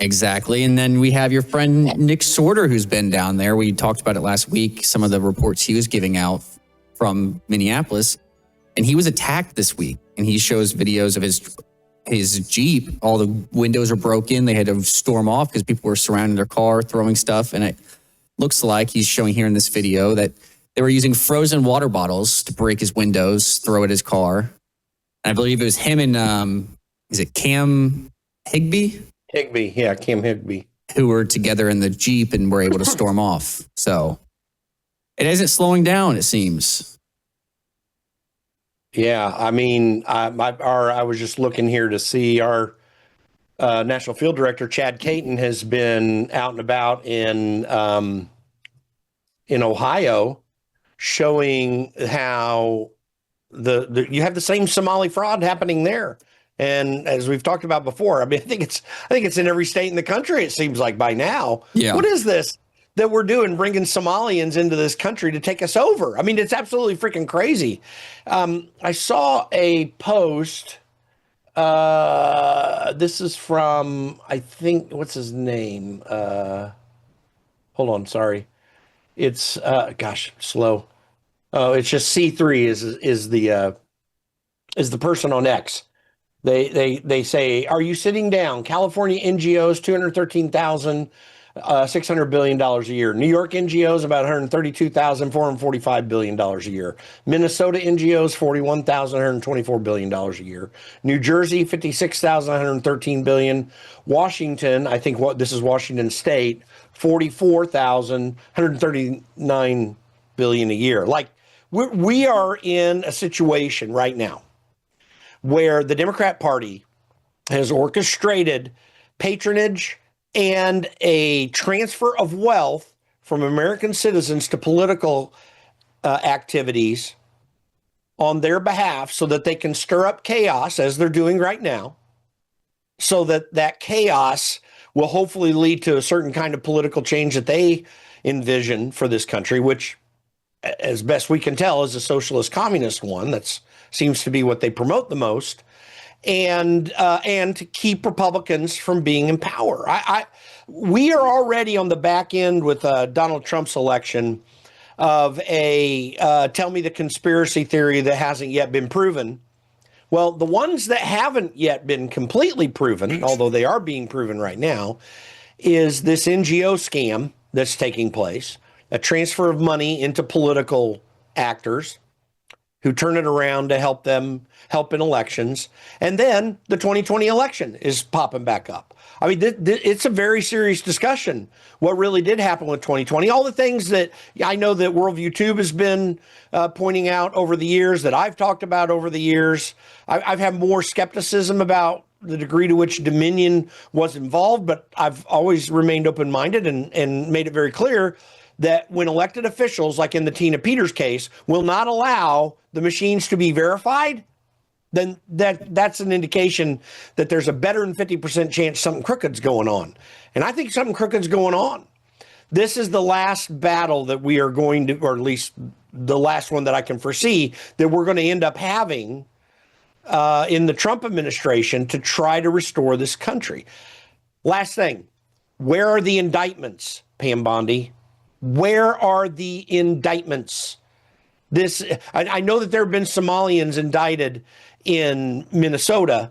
Exactly. And then we have your friend Nick Sorter, who's been down there. We talked about it last week, some of the reports he was giving out from Minneapolis. And he was attacked this week. And he shows videos of his Jeep. All the windows are broken. They had to storm off because people were surrounding their car, throwing stuff. And it looks like he's showing here in this video that they were using frozen water bottles to break his windows, throw at his car. And I believe it was him and, is it Cam Higbee? Cam Higbee. Who were together in the Jeep and were able to storm off. So it isn't slowing down, it seems. Yeah, I mean, I was just looking here to see our National Field Director, Chad Caton, has been out and about in Ohio showing how you have the same Somali fraud happening there. And as we've talked about before, I mean, I think it's in every state in the country, it seems like by now. Yeah. What is this that we're doing, bringing Somalians into this country to take us over? I mean, it's absolutely freaking crazy. I saw a post. This is from, I think, what's his name? Hold on, sorry. It's, slow. Oh, it's just C3 is the person on X. They say, are you sitting down? California NGOs, $213,600 billion a year. New York NGOs, about $132,445 billion a year. Minnesota NGOs, $41,124 billion a year. New Jersey, $56,113 billion. Washington, I think this is Washington State, $44,139 billion a year. Like, we are in a situation right now where the Democrat Party has orchestrated patronage and a transfer of wealth from American citizens to political activities on their behalf so that they can stir up chaos, as they're doing right now, so that chaos will hopefully lead to a certain kind of political change that they envision for this country, which, as best we can tell, is a socialist communist one. That seems to be what they promote the most, and to keep Republicans from being in power. We are already on the back end with Donald Trump's election of a tell me the conspiracy theory that hasn't yet been proven. Well, the ones that haven't yet been completely proven, although they are being proven right now, is this NGO scam that's taking place, a transfer of money into political actors who turn it around to help in elections. And then the 2020 election is popping back up. I mean, it's a very serious discussion, what really did happen with 2020. All the things that I know that Worldview Tube has been pointing out over the years, that I've talked about over the years. I've had more skepticism about the degree to which Dominion was involved, but I've always remained open-minded and made it very clear that when elected officials, like in the Tina Peters case, will not allow the machines to be verified, then that's an indication that there's a better than 50% chance something crooked's going on. And I think something crooked's going on. This is the last battle that we are going to, or at least the last one that I can foresee, that we're going to end up having in the Trump administration to try to restore this country. Last thing, where are the indictments, Pam Bondi? Where are the indictments? I know that there have been Somalians indicted in Minnesota,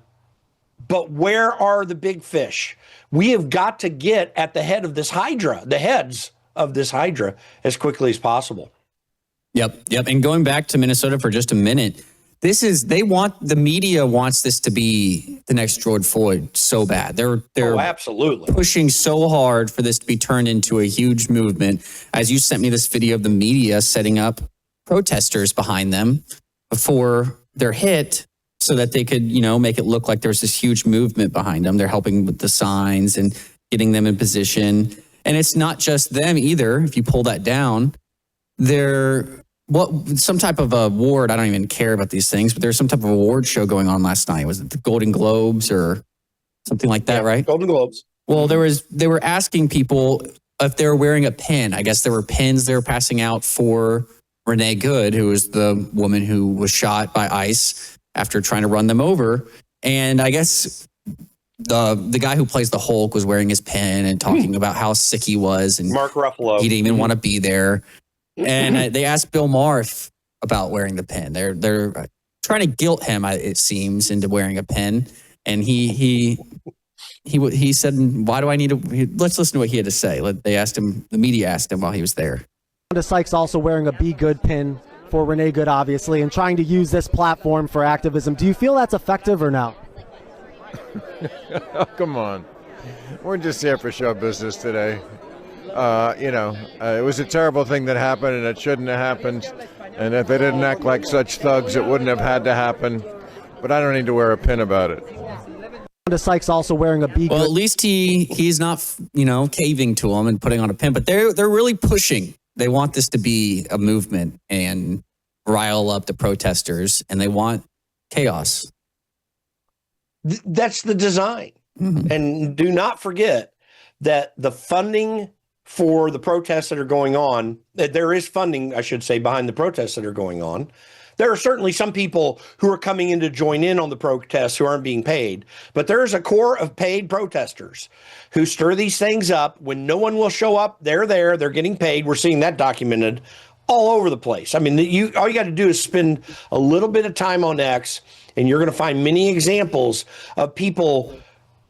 but where are the big fish? We have got to get at the head of this Hydra, the heads of this Hydra, as quickly as possible. Yep. And going back to Minnesota for just a minute, the media wants this to be the next George Floyd so bad. They're absolutely pushing so hard for this to be turned into a huge movement. As you sent me this video of the media setting up protesters behind them before they're hit so that they could, make it look like there's this huge movement behind them. They're helping with the signs and getting them in position. And it's not just them either. If you pull that down, some type of award, I don't even care about these things, but there's some type of award show going on last night. Was it the Golden Globes or something like that, right? Golden Globes. Well, they were asking people if they were wearing a pin. I guess there were pins they were passing out for Renee Good, who was the woman who was shot by ICE after trying to run them over. And I guess the guy who plays the Hulk was wearing his pin and talking about how sick he was, and Mark Ruffalo. He didn't even want to be there. And they asked Bill Maher about wearing the pin. They're trying to guilt him, it seems, into wearing a pin. And he said, "Why do I need to?" Let's listen to what he had to say. They asked him. The media asked him while he was there. Sykes also wearing a Be Good pin for Renee Good, obviously, and trying to use this platform for activism. Do you feel that's effective or no? Oh, come on. We're just here for show business today. It was a terrible thing that happened, and it shouldn't have happened. And if they didn't act like such thugs, it wouldn't have had to happen. But I don't need to wear a pin about it. Sykes also wearing a Be Good. Well, at least he's not, caving to them and putting on a pin, but they're really pushing. They want this to be a movement and rile up the protesters, and they want chaos. That's the design. Mm-hmm. And do not forget that the funding for the protests that are going on, that there is funding, I should say, behind the protests that are going on. There are certainly some people who are coming in to join in on the protests who aren't being paid, but there is a core of paid protesters who stir these things up. When no one will show up, they're there, they're getting paid. We're seeing that documented all over the place. I mean, all you got to do is spend a little bit of time on X, and you're going to find many examples of people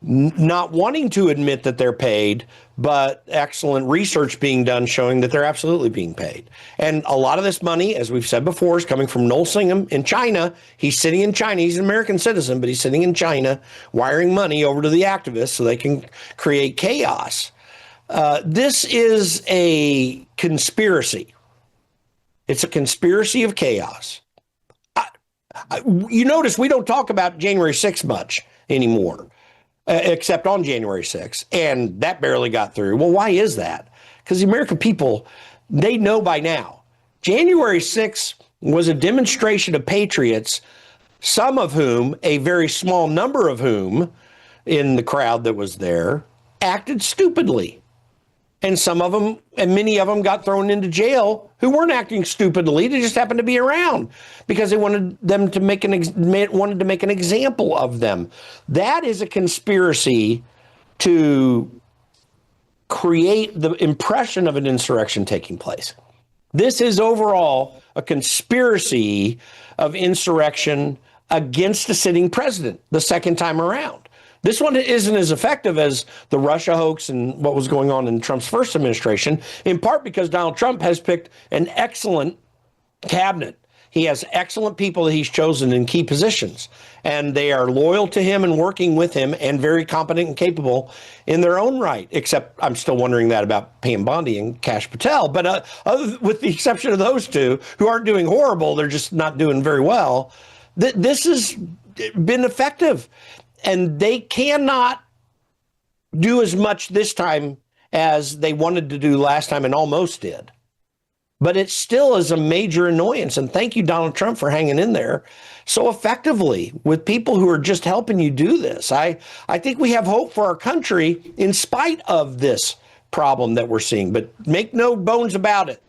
not wanting to admit that they're paid, but excellent research being done showing that they're absolutely being paid. And a lot of this money, as we've said before, is coming from Noel Singham in China. He's sitting in China. He's an American citizen, but he's sitting in China, wiring money over to the activists so they can create chaos. This is a conspiracy. It's a conspiracy of chaos. You notice we don't talk about January 6th much anymore. Except on January 6th, and that barely got through. Well, why is that? Because the American people, they know by now. January 6th was a demonstration of patriots, some of whom, a very small number of whom, in the crowd that was there, acted stupidly. And some of them, and many of them got thrown into jail who weren't acting stupidly. They just happened to be around because they wanted them to make an example of them. That is a conspiracy to create the impression of an insurrection taking place. This is overall a conspiracy of insurrection against the sitting president the second time around. This one isn't as effective as the Russia hoax and what was going on in Trump's first administration, in part because Donald Trump has picked an excellent cabinet. He has excellent people that he's chosen in key positions, and they are loyal to him and working with him and very competent and capable in their own right, except I'm still wondering that about Pam Bondi and Kash Patel. But with the exception of those two, who aren't doing horrible, they're just not doing very well, this has been effective. And they cannot do as much this time as they wanted to do last time and almost did. But it still is a major annoyance. And thank you, Donald Trump, for hanging in there so effectively with people who are just helping you do this. I think we have hope for our country in spite of this problem that we're seeing. But make no bones about it.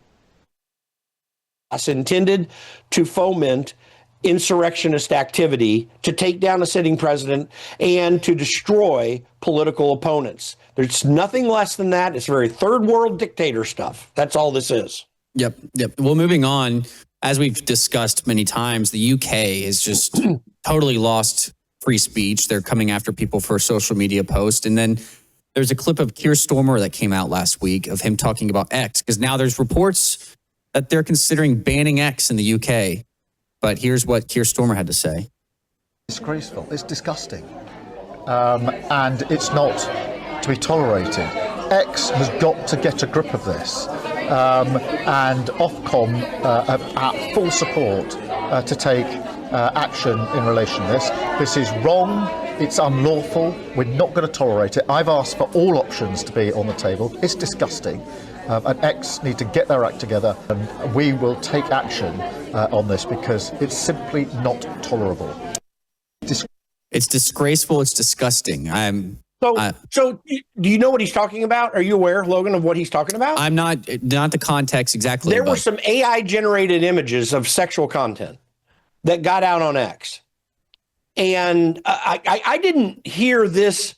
It's intended to foment insurrectionist activity, to take down a sitting president, and to destroy political opponents. There's nothing less than that. It's very third world dictator stuff. That's all this is. Yep. Well, moving on, as we've discussed many times, the UK has just totally lost free speech. They're coming after people for social media posts. And then there's a clip of Keir Starmer that came out last week of him talking about X, because now there's reports that they're considering banning X in the UK. But here's what Keir Starmer had to say. Disgraceful. It's disgusting. And it's not to be tolerated. X has got to get a grip of this. And Ofcom have full support to take action in relation to this. This is wrong. It's unlawful. We're not going to tolerate it. I've asked for all options to be on the table. It's disgusting. And X need to get their act together, and we will take action on this because it's simply not tolerable. It's disgraceful. It's disgusting. So do you know what he's talking about? Are you aware, Logan, of what he's talking about? I'm not the context exactly. There were some AI generated images of sexual content that got out on X. And I didn't hear this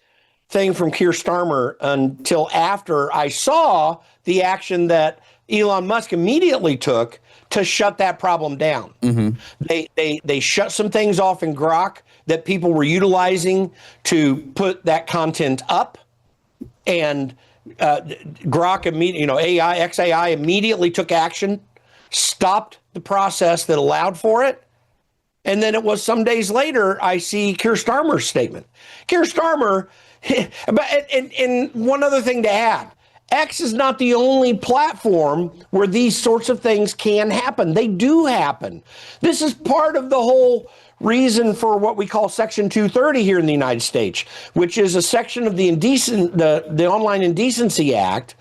thing from Keir Starmer until after I saw the action that Elon Musk immediately took to shut that problem down. They shut some things off in Grok that people were utilizing to put that content up, and Grok immediately, XAI immediately took action, stopped the process that allowed for it. And then it was some days later, I see Keir Starmer's statement. Keir Starmer, and one other thing to add, X is not the only platform where these sorts of things can happen. They do happen. This is part of the whole reason for what we call Section 230 here in the United States, which is a section of the Online Indecency Act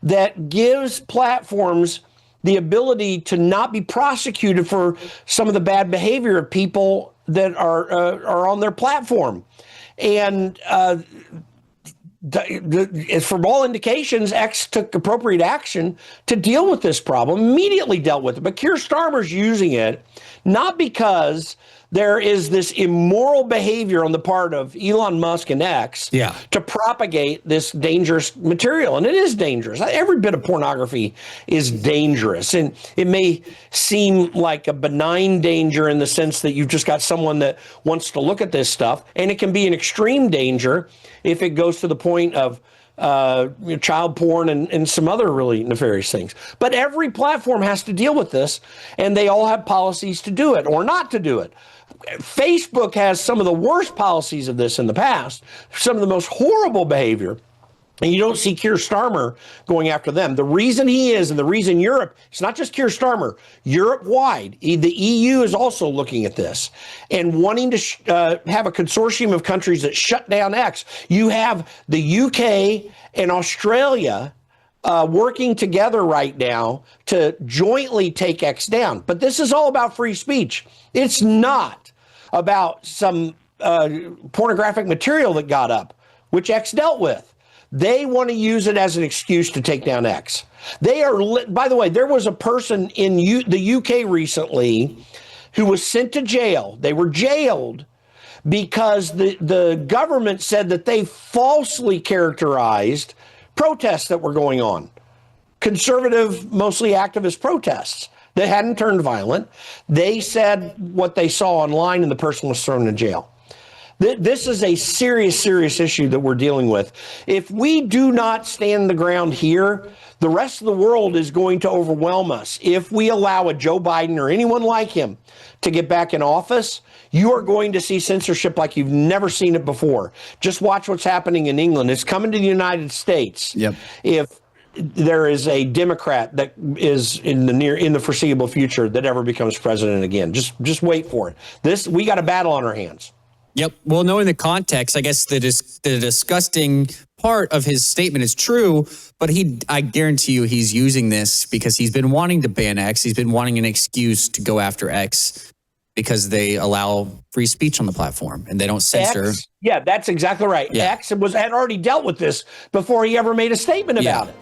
that gives platforms the ability to not be prosecuted for some of the bad behavior of people that are on their platform. And from all indications, X took appropriate action to deal with this problem, immediately dealt with it. But Keir Starmer's using it not because there is this immoral behavior on the part of Elon Musk and X to propagate this dangerous material. And it is dangerous. Every bit of pornography is dangerous. And it may seem like a benign danger in the sense that you've just got someone that wants to look at this stuff. And it can be an extreme danger if it goes to the point of child porn and some other really nefarious things. But every platform has to deal with this, and they all have policies to do it or not to do it. Facebook has some of the worst policies of this in the past, some of the most horrible behavior, and you don't see Keir Starmer going after them. The reason he is, and the reason Europe, it's not just Keir Starmer, Europe-wide, the EU is also looking at this and wanting to have a consortium of countries that shut down X. You have the UK and Australia working together right now to jointly take X down. But this is all about free speech. It's not about some pornographic material that got up, which X dealt with. They want to use it as an excuse to take down X. They are, by the way, there was a person in the UK recently who was sent to jail. They were jailed because the government said that they falsely characterized protests that were going on, conservative, mostly activist protests that hadn't turned violent. They said what they saw online, and the person was thrown in jail. This is a serious, serious issue that we're dealing with. If we do not stand the ground here, the rest of the world is going to overwhelm us. If we allow a Joe Biden or anyone like him to get back in office, you are going to see censorship like you've never seen it before. Just watch what's happening in England. It's coming to the United States. Yep. If there is a Democrat that is in the foreseeable future that ever becomes president again, just wait for it. We got a battle on our hands. Yep. Well, knowing the context, I guess the disgusting part of his statement is true, but I guarantee you he's using this because he's been wanting to ban X. He's been wanting an excuse to go after X because they allow free speech on the platform and they don't censor. X, yeah, that's exactly right. Yeah. X had already dealt with this before he ever made a statement about it.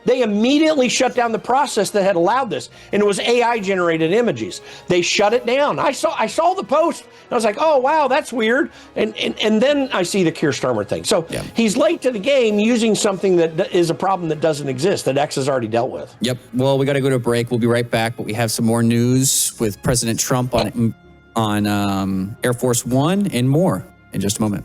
They immediately shut down the process that had allowed this, and it was AI-generated images. They shut it down. I saw the post, and I was like, oh, wow, that's weird. And then I see the Keir Starmer thing. So he's late to the game using something that is a problem that doesn't exist, that X has already dealt with. Yep. Well, we got to go to a break. We'll be right back, but we have some more news with President Trump on Air Force One and more in just a moment.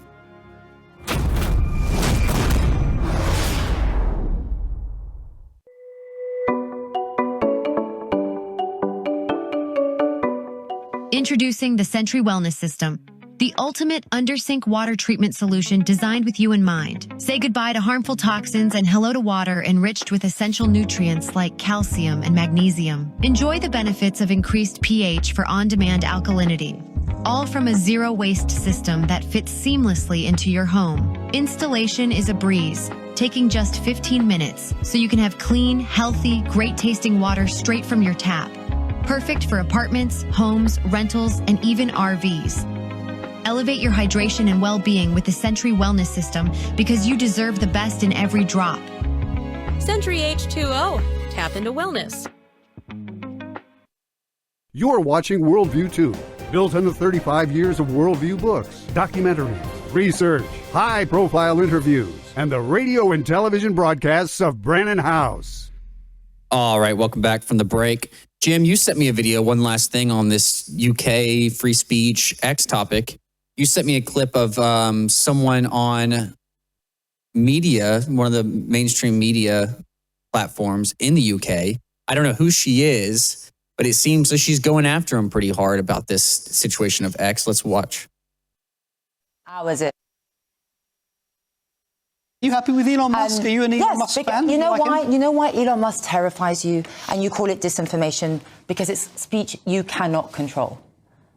Introducing the Sentry Wellness System, the ultimate under-sink water treatment solution designed with you in mind. Say goodbye to harmful toxins and hello to water enriched with essential nutrients like calcium and magnesium. Enjoy the benefits of increased pH for on-demand alkalinity, all from a zero-waste system that fits seamlessly into your home. Installation is a breeze, taking just 15 minutes, so you can have clean, healthy, great-tasting water straight from your tap. Perfect for apartments, homes, rentals, and even RVs. Elevate your hydration and well-being with the Sentry Wellness System because you deserve the best in every drop. Sentry H2O. Tap into wellness. You're watching Worldview 2, built on the 35 years of Worldview books, documentaries, research, high-profile interviews, and the radio and television broadcasts of Brannon House. All right, welcome back from the break. Jim, you sent me a video, one last thing on this UK free speech X topic. You sent me a clip of someone on media, one of the mainstream media platforms in the UK. I don't know who she is, but it seems like she's going after him pretty hard about this situation of X. Let's watch. How is it? Are you happy with Elon Musk? Are you an Elon Musk fan? You know why? You know why Elon Musk terrifies you, and you call it disinformation? Because it's speech you cannot control.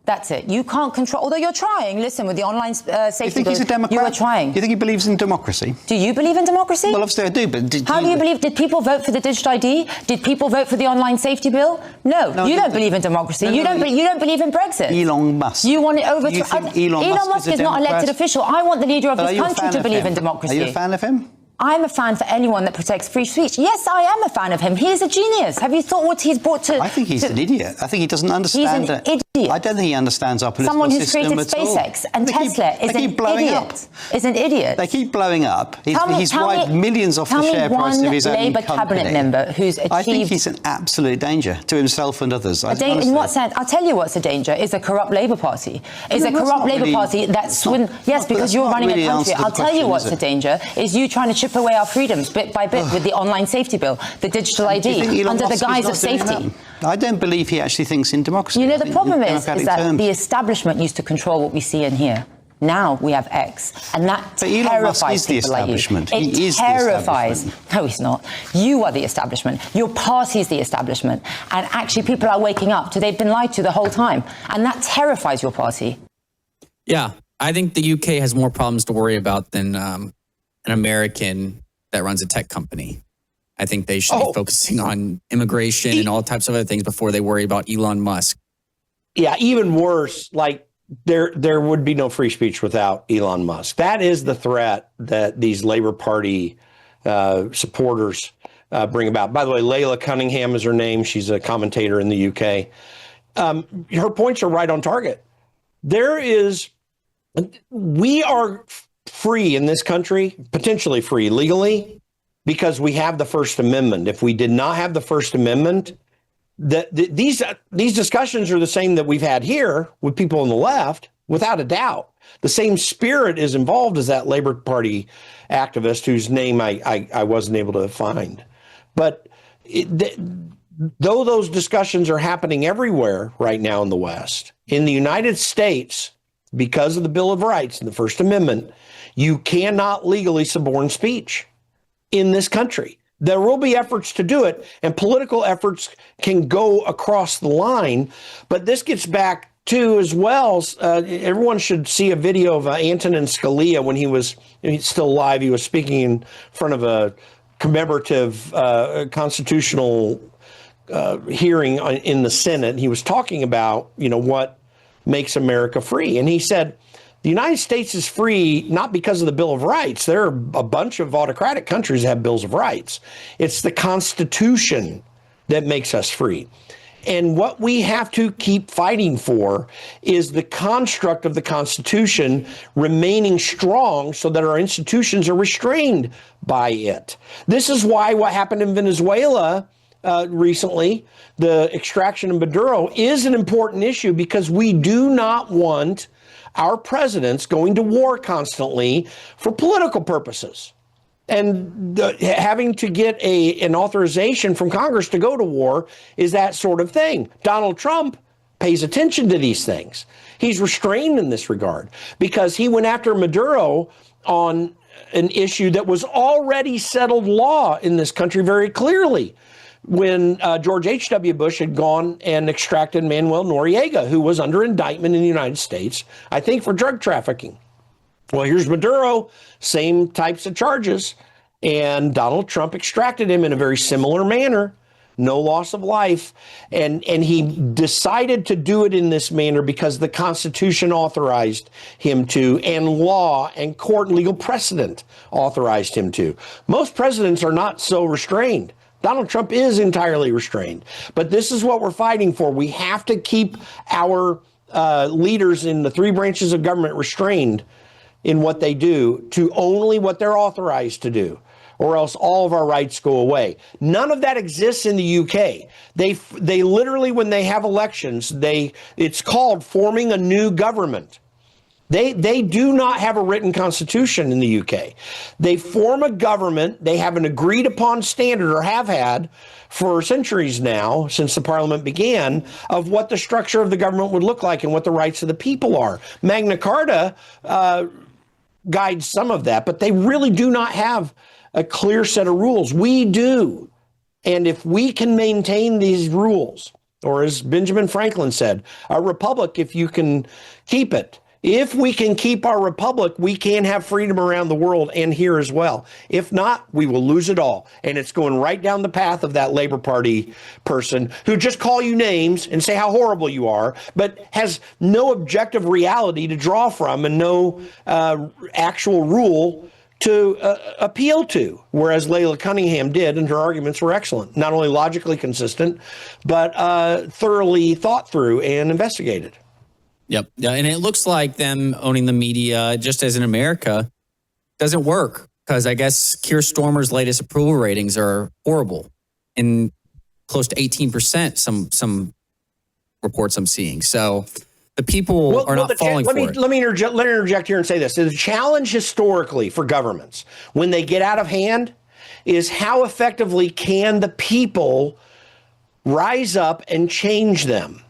That's it. You can't control. Although you're trying. Listen, with the online safety. You think he's a Democrat? You are trying. You think he believes in democracy? Do you believe in democracy? Well, obviously I do. But how do you believe? Did people vote for the digital ID? Did people vote for the online safety bill? No, you don't believe in democracy. You don't believe in Brexit. Elon Musk. You want it over. You think Elon Musk is not an elected official. I want the leader of this country to believe in democracy. Are you a fan of him? I'm a fan for anyone that protects free speech. Yes, I am a fan of him. He is a genius. Have you thought what he's brought to... I think he's an idiot. I think he doesn't understand... He's an idiot. I don't think he understands our political Someone who's system created SpaceX and Tesla is an idiot. Is an idiot. They keep blowing up. He's wiped millions off the share price of his own Labour company. cabinet member who's achieved... I think he's an absolute danger to himself and others. In what sense? I'll tell you what's a danger. Is a corrupt Labour Party. Is a corrupt Labour Party that's... Yes, because you're running a country. I'll tell you what's a danger. Is you trying to chip away our freedoms bit by bit with the online safety bill, the digital ID, under the guise of safety. I don't believe he actually thinks in democracy. You know, the problem is that the establishment used to control what we see and hear. Now we have X, and that terrifies people like you. It terrifies. No, he's not. You are the establishment. Your party is the establishment. And actually people are waking up to they've been lied to the whole time. And that terrifies your party. Yeah, I think the UK has more problems to worry about than an American that runs a tech company. I think they should be focusing on immigration and all types of other things before they worry about Elon Musk. Yeah, even worse, like there would be no free speech without Elon Musk. That is the threat that these Labour Party supporters bring about. By the way, Layla Cunningham is her name. She's a commentator in the UK. Her points are right on target. We are free in this country, potentially free legally, because we have the First Amendment. If we did not have the First Amendment, these discussions are the same that we've had here with people on the left, without a doubt. The same spirit is involved as that Labour Party activist whose name I wasn't able to find. But though those discussions are happening everywhere right now in the West, in the United States, because of the Bill of Rights and the First Amendment, you cannot legally suborn speech in this country. There will be efforts to do it, and political efforts can go across the line. But this gets back to, as well, everyone should see a video of Antonin Scalia when he's still alive. He was speaking in front of a commemorative constitutional hearing in the Senate. He was talking about, what makes America free. And he said, the United States is free not because of the Bill of Rights. There are a bunch of autocratic countries that have bills of rights. It's the Constitution that makes us free. And what we have to keep fighting for is the construct of the Constitution remaining strong so that our institutions are restrained by it. This is why what happened in Venezuela recently, the extraction of Maduro, is an important issue, because we do not want our presidents going to war constantly for political purposes and having to get an authorization from Congress to go to war is that sort of thing. Donald Trump pays attention to these things. He's restrained in this regard because he went after Maduro on an issue that was already settled law in this country very clearly, when George H.W. Bush had gone and extracted Manuel Noriega, who was under indictment in the United States, I think for drug trafficking. Well, here's Maduro, same types of charges, and Donald Trump extracted him in a very similar manner, no loss of life, and he decided to do it in this manner because the Constitution authorized him to, and law and court and legal precedent authorized him to. Most presidents are not so restrained. Donald Trump is entirely restrained. But this is what we're fighting for. We have to keep our leaders in the three branches of government restrained in what they do to only what they're authorized to do, or else all of our rights go away. None of that exists in the UK. They literally, when they have elections, it's called forming a new government. They do not have a written constitution in the UK. They form a government. They have an agreed upon standard, or have had for centuries now, since the parliament began, of what the structure of the government would look like and what the rights of the people are. Magna Carta guides some of that, but they really do not have a clear set of rules. We do. And if we can maintain these rules, or as Benjamin Franklin said, a republic, if you can keep it. If we can keep our republic, we can have freedom around the world and here as well. If not, we will lose it all. And it's going right down the path of that Labor Party person who just call you names and say how horrible you are, but has no objective reality to draw from and no actual rule to appeal to, whereas Layla Cunningham did, and her arguments were excellent. Not only logically consistent, but thoroughly thought through and investigated. Yep. Yeah, and it looks like them owning the media, just as in America, doesn't work, because I guess Keir Starmer's latest approval ratings are horrible, and close to 18%, some reports I'm seeing. So the people are not falling for it. Let me interject here and say this. The challenge historically for governments when they get out of hand is how effectively can the people rise up and change them.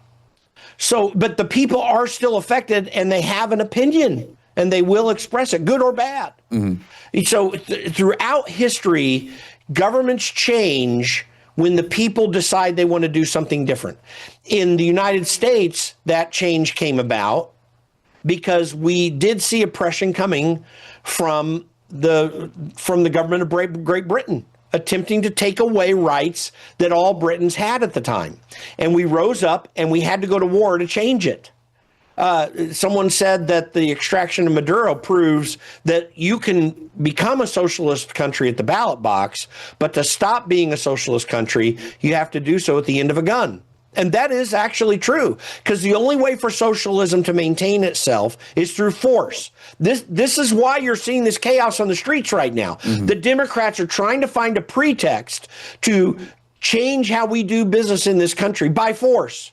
So, but the people are still affected, and they have an opinion, and they will express it, good or bad. Mm-hmm. So throughout history, governments change when the people decide they want to do something different. In the United States, that change came about because we did see oppression coming from the government of Great Britain, attempting to take away rights that all Britons had at the time. And we rose up and we had to go to war to change it. Someone said that the extraction of Maduro proves that you can become a socialist country at the ballot box, but to stop being a socialist country, you have to do so at the end of a gun. And that is actually true, because the only way for socialism to maintain itself is through force. This is why you're seeing this chaos on the streets right now. Mm-hmm. The Democrats are trying to find a pretext to change how we do business in this country by force.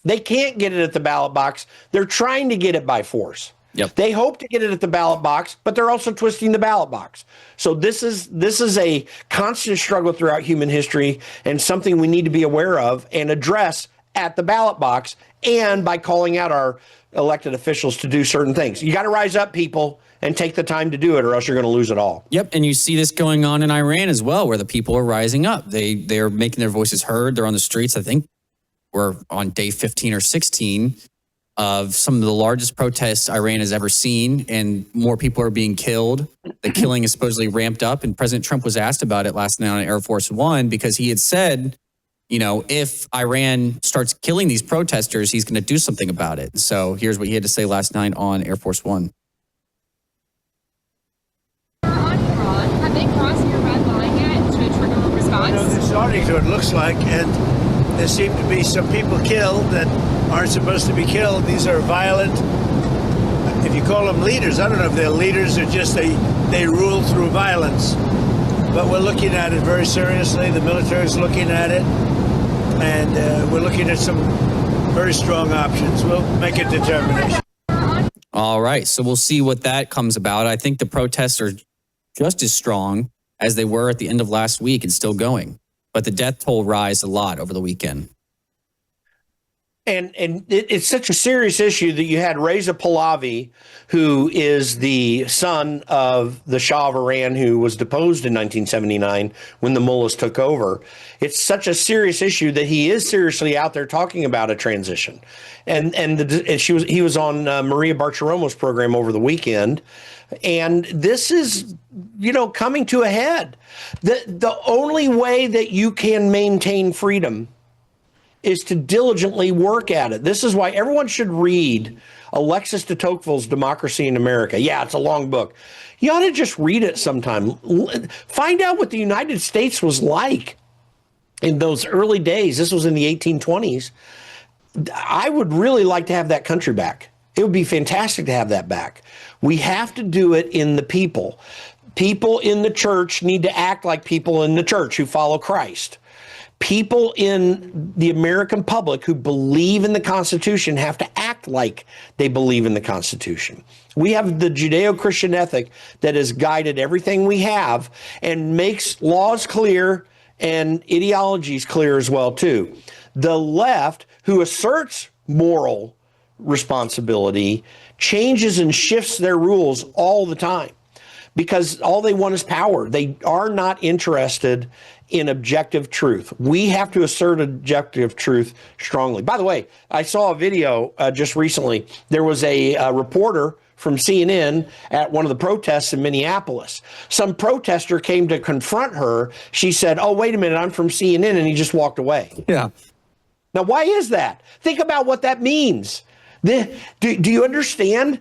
They can't get it at the ballot box. They're trying to get it by force. Yep. They hope to get it at the ballot box, but they're also twisting the ballot box. So this is a constant struggle throughout human history, and something we need to be aware of and address at the ballot box, and by calling out our elected officials to do certain things. You got to rise up, people, and take the time to do it, or else you're going to lose it all. Yep, and you see this going on in Iran as well, where the people are rising up. They're making their voices heard. They're on the streets. I think we're on day 15 or 16 of some of the largest protests Iran has ever seen, and more people are being killed. The killing is supposedly ramped up, and President Trump was asked about it last night on Air Force One, because he had said, you know, if Iran starts killing these protesters, he's going to do something about it. So here's what he had to say last night on Air Force One. Have they crossed your red line yet to trigger a response? You know, they're starting to, it looks like, and there seem to be some people killed that aren't supposed to be killed. These are violent, if you call them leaders, I don't know if they're leaders or just they rule through violence. But we're looking at it very seriously. The military is looking at it, and we're looking at some very strong options. We'll make a determination. All right, so we'll see what that comes about. I think the protests are just as strong as they were at the end of last week and still going. But the death toll rised a lot over the weekend. And it's such a serious issue that you had Reza Pahlavi, who is the son of the Shah of Iran, who was deposed in 1979 when the mullahs took over. It's such a serious issue that he is seriously out there talking about a transition. And he was on Maria Bartiromo's program over the weekend. And this is, you know, coming to a head. The only way that you can maintain freedom is to diligently work at it. This is why everyone should read Alexis de Tocqueville's Democracy in America. Yeah, it's a long book. You ought to just read it sometime. Find out what the United States was like in those early days. This was in the 1820s. I would really like to have that country back. It would be fantastic to have that back. We have to do it in the people. People in the church need to act like people in the church who follow Christ. People in the American public who believe in the Constitution have to act like they believe in the Constitution. We have the Judeo-Christian ethic that has guided everything we have and makes laws clear and ideologies clear as well, too. The left, who asserts moral responsibility, changes and shifts their rules all the time because all they want is power. They are not interested in objective truth. We have to assert objective truth strongly. By the way, I saw a video just recently. There was a reporter from CNN at one of the protests in Minneapolis. Some protester came to confront her. She said, "Oh, wait a minute, I'm from CNN," and he just walked away. Yeah. Now, why is that? Think about what that means. Do you understand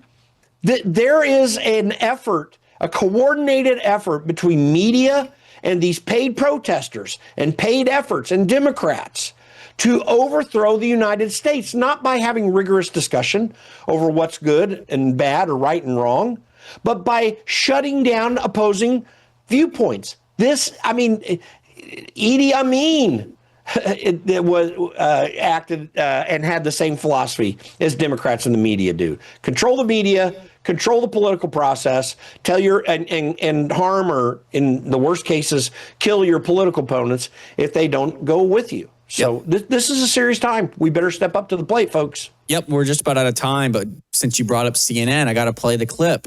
that there is an effort, a coordinated effort between media and these paid protesters and paid efforts and Democrats to overthrow the United States, not by having rigorous discussion over what's good and bad or right and wrong, but by shutting down opposing viewpoints. Idi Amin it was acted and had the same philosophy as Democrats and the media do. Control the media, control the political process, tell your and harm or, in the worst cases, kill your political opponents if they don't go with you. So this is a serious time. We better step up to the plate, folks. Yep, we're just about out of time, but since you brought up CNN, I got to play the clip.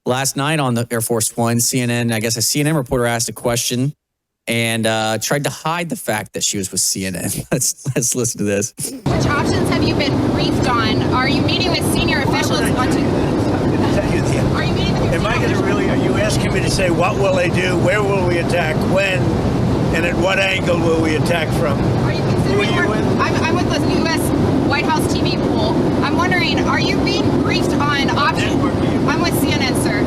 Last night on the Air Force One, CNN, I guess a CNN reporter asked a question and tried to hide the fact that she was with CNN. Let's listen to this. Which options have you been briefed on? Are you meeting with senior officials? Are you meeting with Am I going to really, are you asking me to say what will they do, where will we attack, when, and at what angle will we attack from? Are you considering I'm with the U.S. White House TV pool. I'm wondering, are you being briefed on options? I'm with CNN, sir.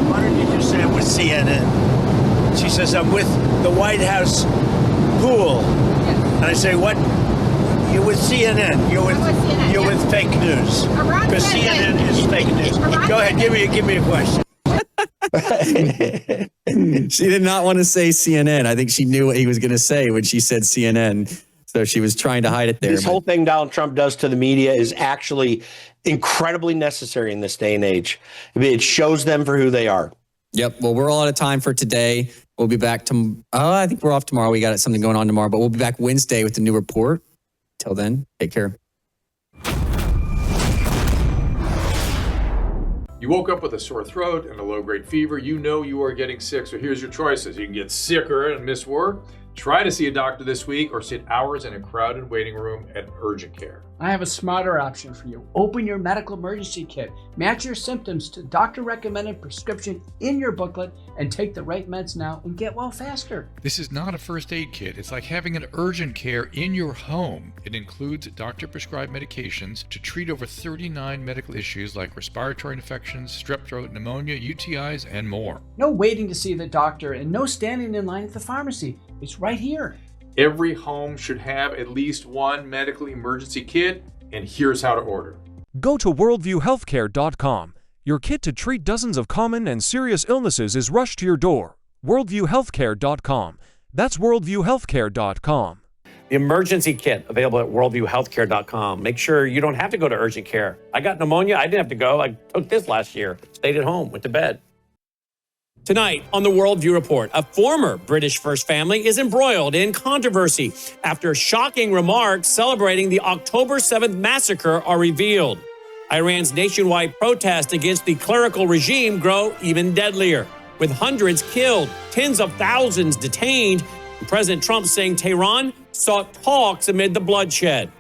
Why don't you just say I'm with CNN? She says, I'm with the White House pool. Yes. And I say, what? You're with CNN. You're with fake news. Because CNN is fake news. Go ahead, give me a question. She did not want to say CNN. I think she knew what he was going to say when she said CNN. So she was trying to hide it there. This whole thing Donald Trump does to the media is actually incredibly necessary in this day and age. It shows them for who they are. Yep. Well, we're all out of time for today. We'll be back I think we're off tomorrow. We got something going on tomorrow, but we'll be back Wednesday with the new report. Till then, take care. You woke up with a sore throat and a low-grade fever. You know you are getting sick, so here's your choices. You can get sicker and miss work. Try to see a doctor this week or sit hours in a crowded waiting room at urgent care. I have a smarter option for you. Open your medical emergency kit. Match your symptoms to doctor-recommended prescription in your booklet and take the right meds now and get well faster. This is not a first aid kit. It's like having an urgent care in your home. It includes doctor-prescribed medications to treat over 39 medical issues like respiratory infections, strep throat, pneumonia, UTIs, and more. No waiting to see the doctor and no standing in line at the pharmacy. It's right here. Every home should have at least one medical emergency kit, and here's how to order. Go to worldviewhealthcare.com. Your kit to treat dozens of common and serious illnesses is rushed to your door. worldviewhealthcare.com. That's worldviewhealthcare.com. The emergency kit available at worldviewhealthcare.com. Make sure you don't have to go to urgent care. I got pneumonia. I didn't have to go. I took this last year. Stayed at home, went to bed. Tonight on the Worldview Report, a former British First Family is embroiled in controversy after shocking remarks celebrating the October 7th massacre are revealed. Iran's nationwide protest against the clerical regime grow even deadlier, with hundreds killed, tens of thousands detained, and President Trump saying Tehran sought talks amid the bloodshed.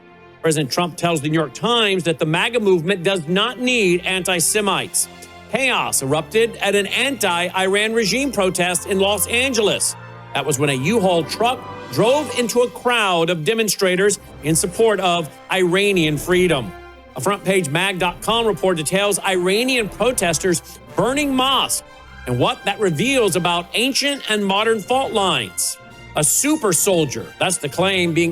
President Trump tells the New York Times that the MAGA movement does not need anti-Semites. Chaos erupted at an anti-Iran regime protest in Los Angeles. That was when a U-Haul truck drove into a crowd of demonstrators in support of Iranian freedom. A FrontPageMag.com report details Iranian protesters burning mosques and what that reveals about ancient and modern fault lines. A super soldier, that's the claim, being